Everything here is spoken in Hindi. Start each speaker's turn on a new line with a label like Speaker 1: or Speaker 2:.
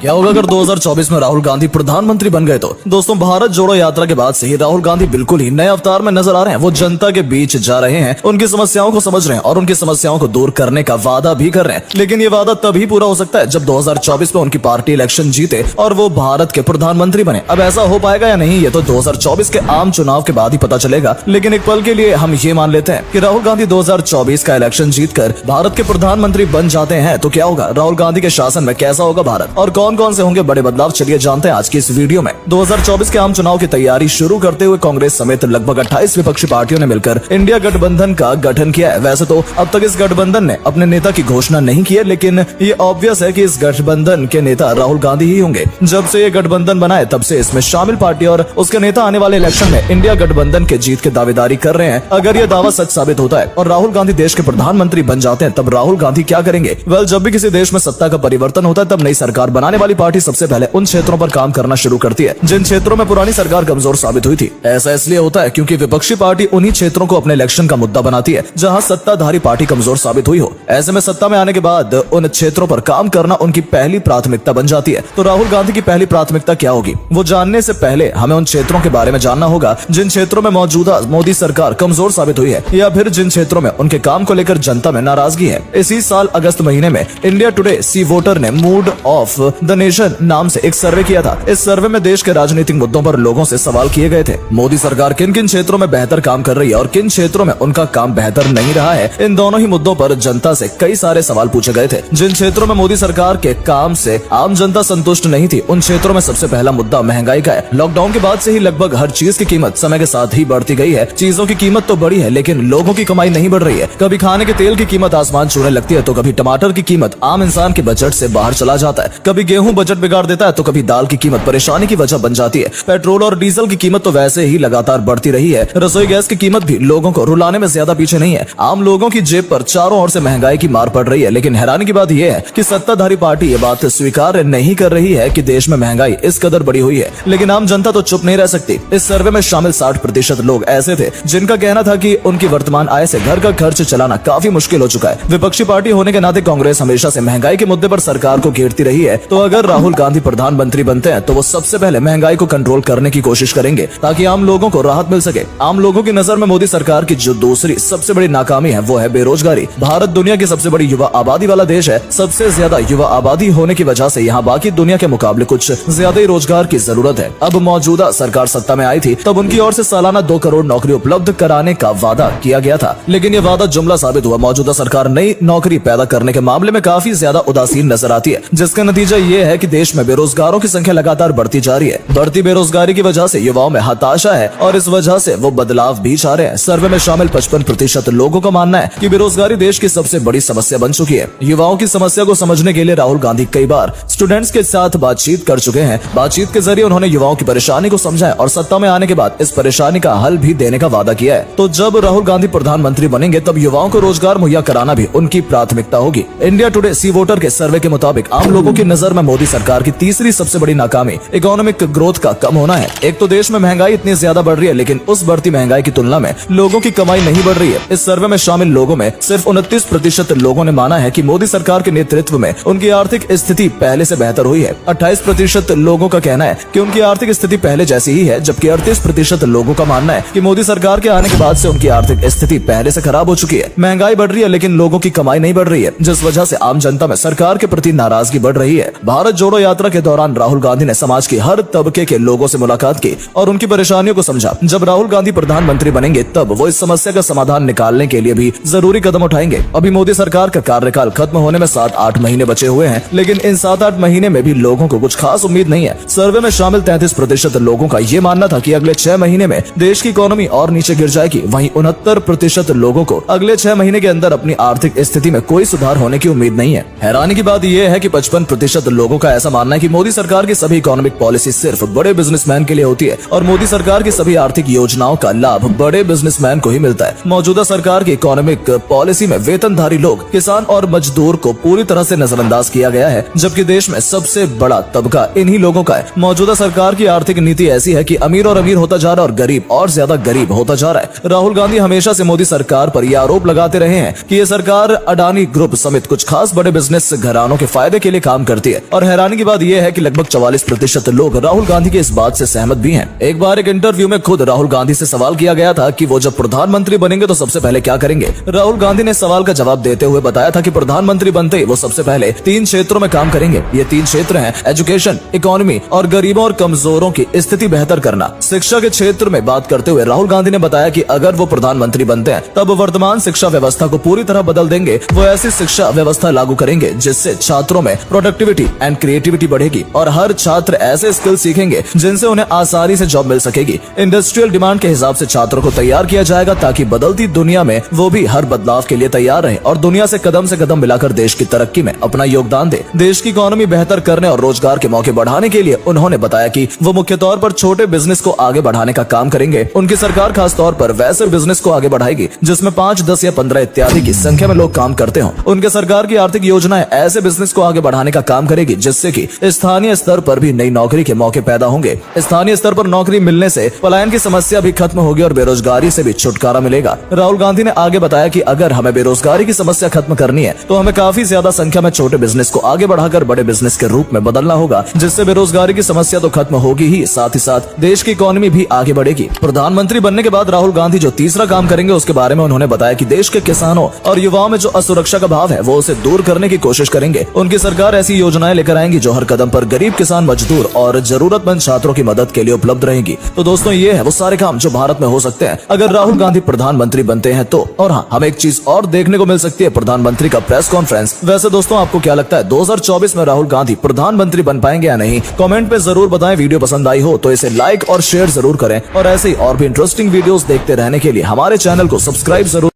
Speaker 1: क्या होगा अगर 2024 में राहुल गांधी प्रधानमंत्री बन गए? तो दोस्तों, भारत जोड़ो यात्रा के बाद से ही राहुल गांधी बिल्कुल ही नए अवतार में नजर आ रहे हैं। वो जनता के बीच जा रहे हैं, उनकी समस्याओं को समझ रहे हैं और उनकी समस्याओं को दूर करने का वादा भी कर रहे हैं। लेकिन ये वादा तभी पूरा हो सकता है जब 2024 में उनकी पार्टी इलेक्शन जीते और वो भारत के प्रधानमंत्री बने। अब ऐसा हो पाएगा या नहीं, ये तो 2024 के आम चुनाव के बाद ही पता चलेगा। लेकिन एक पल के लिए हम ये मान लेते हैं कि राहुल गांधी 2024 का इलेक्शन जीतकर भारत के प्रधानमंत्री बन जाते हैं तो क्या होगा? राहुल गांधी के शासन में कैसा होगा भारत और कौन कौन से होंगे बड़े बदलाव? चलिए जानते हैं आज की इस वीडियो में। 2024 के आम चुनाव की तैयारी शुरू करते हुए कांग्रेस समेत लगभग 28 विपक्षी पार्टियों ने मिलकर इंडिया गठबंधन का गठन किया है। वैसे तो अब तक इस गठबंधन ने अपने नेता की घोषणा नहीं की है, लेकिन ये ऑब्वियस है कि इस गठबंधन के नेता राहुल गांधी ही होंगे। जब से ये गठबंधन बना है तब से इसमें शामिल पार्टी और उसके नेता आने वाले इलेक्शन में इंडिया गठबंधन के जीत की दावेदारी कर रहे हैं। अगर ये दावा सच साबित होता है और राहुल गांधी देश के प्रधानमंत्री बन जाते हैं, तब राहुल गांधी क्या करेंगे? जब भी किसी देश में सत्ता का परिवर्तन होता है, तब नई सरकार बनाने वाली पार्टी सबसे पहले उन क्षेत्रों पर काम करना शुरू करती है जिन क्षेत्रों में पुरानी सरकार कमजोर साबित हुई थी। ऐसा इसलिए होता है क्योंकि विपक्षी पार्टी उन्हीं क्षेत्रों को अपने इलेक्शन का मुद्दा बनाती है जहां सत्ताधारी पार्टी कमजोर साबित हुई हो। ऐसे में सत्ता में आने के बाद उन क्षेत्रों पर काम करना उनकी पहली प्राथमिकता बन जाती है। तो राहुल गांधी की पहली प्राथमिकता क्या होगी? वो जानने से पहले हमें उन क्षेत्रों के बारे में जानना होगा जिन क्षेत्रों में मौजूदा मोदी सरकार कमजोर साबित हुई है या फिर जिन क्षेत्रों में उनके काम को लेकर जनता में नाराजगी है। इसी साल अगस्त महीने में इंडिया टुडे सी वोटर ने मूड ऑफ द नेशन नाम से एक सर्वे किया था। इस सर्वे में देश के राजनीतिक मुद्दों पर लोगों से सवाल किए गए थे। मोदी सरकार किन किन क्षेत्रों में बेहतर काम कर रही है और किन क्षेत्रों में उनका काम बेहतर नहीं रहा है। इन दोनों ही मुद्दों पर जनता से कई सारे सवाल पूछे गए थे। जिन क्षेत्रों में मोदी सरकार के काम से आम जनता संतुष्ट नहीं थी, उन क्षेत्रों में सबसे पहला मुद्दा महंगाई का है। लॉकडाउन के बाद से ही लगभग हर चीज की कीमत समय के साथ ही बढ़ती गई है। चीजों की कीमत तो बढ़ी है, लेकिन लोगों की कमाई नहीं बढ़ रही है। कभी खाने के तेल की कीमत आसमान छूने लगती है, तो कभी टमाटर की कीमत आम इंसान के बजट से बाहर चला जाता है। कभी गेहूं बजट बिगाड़ देता है, तो कभी दाल की कीमत परेशानी की वजह बन जाती है। पेट्रोल और डीजल की कीमत तो वैसे ही लगातार बढ़ती रही है। रसोई गैस की कीमत भी लोगों को रुलाने में ज्यादा पीछे नहीं है। आम लोगों की जेब पर चारों ओर से महंगाई की मार पड़ रही है। लेकिन हैरानी की बात यह है कि सत्ताधारी पार्टी ये बात स्वीकार नहीं कर रही है कि देश में महंगाई इस कदर बढ़ी हुई है। लेकिन आम जनता तो चुप नहीं रह सकती। इस सर्वे में शामिल 60% लोग ऐसे थे जिनका कहना था कि उनकी वर्तमान आय से घर का खर्च चलाना काफी मुश्किल हो चुका है। विपक्षी पार्टी होने के नाते कांग्रेस हमेशा से महंगाई के मुद्दे पर सरकार को घेरती रही है। तो अगर राहुल गांधी प्रधानमंत्री बनते हैं तो वो सबसे पहले महंगाई को कंट्रोल करने की कोशिश करेंगे ताकि आम लोगों को राहत मिल सके। आम लोगों की नजर में मोदी सरकार की जो दूसरी सबसे बड़ी नाकामी है वो है बेरोजगारी। भारत दुनिया की सबसे बड़ी युवा आबादी वाला देश है। सबसे ज्यादा युवा आबादी होने की वजह से यहाँ बाकी दुनिया के मुकाबले कुछ ज्यादा ही रोजगार की जरूरत है। अब मौजूदा सरकार सत्ता में आई थी तब उनकी ओर से सालाना 2 करोड़ नौकरी उपलब्ध कराने का वादा किया गया था, लेकिन ये वादा जुमला साबित हुआ। मौजूदा सरकार नई नौकरी पैदा करने के मामले में काफी ज्यादा उदासीन नजर आती है, जिसका नतीजा ये है कि देश में बेरोजगारों की संख्या लगातार बढ़ती जा रही है। बढ़ती बेरोजगारी की वजह से युवाओं में हताशा है और इस वजह से वो बदलाव भी चाह रहे हैं। सर्वे में शामिल 55% लोगों का मानना है कि बेरोजगारी देश की सबसे बड़ी समस्या बन चुकी है। युवाओं की समस्या को समझने के लिए राहुल गांधी कई बार स्टूडेंट्स के साथ बातचीत कर चुके हैं। बातचीत के जरिए उन्होंने युवाओं की परेशानी को समझा है और सत्ता में आने के बाद इस परेशानी का हल भी देने का वादा किया है। तो जब राहुल गांधी प्रधानमंत्री बनेंगे तब युवाओं को रोजगार मुहैया कराना भी उनकी प्राथमिकता होगी। इंडिया टुडे सी वोटर के सर्वे के मुताबिक आम लोगों की नजर में मोदी सरकार की तीसरी सबसे बड़ी नाकामी इकोनॉमिक ग्रोथ का कम होना है। एक तो देश में महंगाई इतनी ज्यादा बढ़ रही है, लेकिन उस बढ़ती महंगाई की तुलना में लोगों की कमाई नहीं बढ़ रही है। इस सर्वे में शामिल लोगों में सिर्फ 29% लोगों ने माना है कि मोदी सरकार के नेतृत्व में उनकी आर्थिक स्थिति पहले से बेहतर हुई है। 28% लोगों का कहना है कि उनकी आर्थिक स्थिति पहले जैसी ही है, जबकि 38% लोगों का मानना है कि मोदी सरकार के आने के बाद से उनकी आर्थिक स्थिति पहले से खराब हो चुकी है। महंगाई बढ़ रही है, लेकिन लोगों की कमाई नहीं बढ़ रही है, जिस वजह से आम जनता में सरकार के प्रति नाराजगी बढ़ रही है। भारत जोड़ो यात्रा के दौरान राहुल गांधी ने समाज के हर तबके के लोगों से मुलाकात की और उनकी परेशानियों को समझा। जब राहुल गांधी प्रधानमंत्री बनेंगे तब वो इस समस्या का समाधान निकालने के लिए भी जरूरी कदम उठाएंगे। अभी मोदी सरकार का कार्यकाल खत्म होने में 7-8 महीने बचे हुए हैं, लेकिन इन 7-8 महीने में भी लोगों को कुछ खास उम्मीद नहीं है। सर्वे में शामिल 33% लोगों का ये मानना था कि अगले 6 महीने में देश की इकोनॉमी और नीचे गिर जाएगी। वहीं 69% लोगों को अगले 6 महीने के अंदर अपनी आर्थिक स्थिति में कोई सुधार होने की उम्मीद नहीं है। हैरानी की बात यह है कि 55% लोगों का ऐसा मानना है कि मोदी सरकार की सभी इकोनॉमिक पॉलिसी सिर्फ बड़े बिजनेसमैन के लिए होती है और मोदी सरकार की सभी आर्थिक योजनाओं का लाभ बड़े बिजनेसमैन को ही मिलता है। मौजूदा सरकार की इकोनॉमिक पॉलिसी में वेतनधारी लोग, किसान और मजदूर को पूरी तरह से नजरअंदाज किया गया है, जबकि देश में सबसे बड़ा तबका इन्हीं लोगों का है। मौजूदा सरकार की आर्थिक नीति ऐसी है कि अमीर और अमीर होता जा रहा है और गरीब और ज्यादा गरीब होता जा रहा है। राहुल गांधी हमेशा से मोदी सरकार पर यह आरोप लगाते रहे हैं कि ये सरकार अडानी ग्रुप समेत कुछ खास बड़े बिजनेस घरानों के फायदे के लिए काम करती है। और हैरानी की बात यह है कि लगभग 44% लोग राहुल गांधी के इस बात से सहमत भी हैं। एक बार एक इंटरव्यू में खुद राहुल गांधी से सवाल किया गया था कि वो जब प्रधानमंत्री बनेंगे तो सबसे पहले क्या करेंगे। राहुल गांधी ने सवाल का जवाब देते हुए बताया था कि प्रधानमंत्री बनते ही वो सबसे पहले 3 क्षेत्रों में काम करेंगे। ये 3 क्षेत्र हैं एजुकेशन, इकोनॉमी और गरीबों और कमजोरों की स्थिति बेहतर करना। शिक्षा के क्षेत्र में बात करते हुए राहुल गांधी ने बताया कि अगर वो प्रधानमंत्री बनते हैं तब वर्तमान शिक्षा व्यवस्था को पूरी तरह बदल देंगे। वो ऐसी शिक्षा व्यवस्था लागू करेंगे जिससे छात्रों में प्रोडक्टिविटी एंड क्रिएटिविटी बढ़ेगी और हर छात्र ऐसे स्किल सीखेंगे जिनसे उन्हें आसानी से जॉब मिल सकेगी। इंडस्ट्रियल डिमांड के हिसाब से छात्रों को तैयार किया जाएगा ताकि बदलती दुनिया में वो भी हर बदलाव के लिए तैयार रहे और दुनिया से कदम मिलाकर देश की तरक्की में अपना योगदान दे। देश की इकोनॉमी बेहतर करने और रोजगार के मौके बढ़ाने के लिए उन्होंने बताया कि वो मुख्य तौर पर छोटे बिजनेस को आगे बढ़ाने का काम करेंगे। उनकी सरकार खास तौर पर वैसे बिजनेस को आगे बढ़ाएगी जिसमें 5, 10 या 15 इत्यादि की संख्या में लोग काम करते हो। उनके सरकार की आर्थिक योजनाएं ऐसे बिजनेस को आगे बढ़ाने का काम करेगी जिससे कि स्थानीय स्तर पर भी नई नौकरी के मौके पैदा होंगे। स्थानीय स्तर पर नौकरी मिलने से पलायन की समस्या भी खत्म होगी और बेरोजगारी से भी छुटकारा मिलेगा। राहुल गांधी ने आगे बताया कि अगर हमें बेरोजगारी की समस्या खत्म करनी है तो हमें काफी ज्यादा संख्या में छोटे बिजनेस को आगे बढ़ाकर बड़े बिजनेस के रूप में बदलना होगा, जिससे बेरोजगारी की समस्या तो खत्म होगी ही साथ देश की इकोनॉमी भी आगे बढ़ेगी। प्रधानमंत्री बनने के बाद राहुल गांधी जो तीसरा काम करेंगे उसके बारे में उन्होंने बताया कि देश के किसानों और युवाओं में जो असुरक्षा का भाव है वो उसे दूर करने की कोशिश करेंगे। उनकी सरकार ऐसी योजनाएं लेकर आएंगी जो हर कदम पर गरीब, किसान, मजदूर और जरूरतमंद छात्रों की मदद के लिए उपलब्ध रहेंगी। तो दोस्तों ये है वो सारे काम जो भारत में हो सकते हैं अगर राहुल गांधी प्रधानमंत्री बनते हैं तो। और हाँ, हमें एक चीज और देखने को मिल सकती है, प्रधानमंत्री का प्रेस कॉन्फ्रेंस। वैसे दोस्तों आपको क्या लगता है 2024 में राहुल गांधी प्रधानमंत्री बन पाएंगे या नहीं? कमेंट पे जरूर बताएं। वीडियो पसंद आई हो तो इसे लाइक और शेयर जरूर करें और ऐसे ही और भी इंटरेस्टिंग वीडियोस देखते रहने के लिए हमारे चैनल को सब्सक्राइब जरूर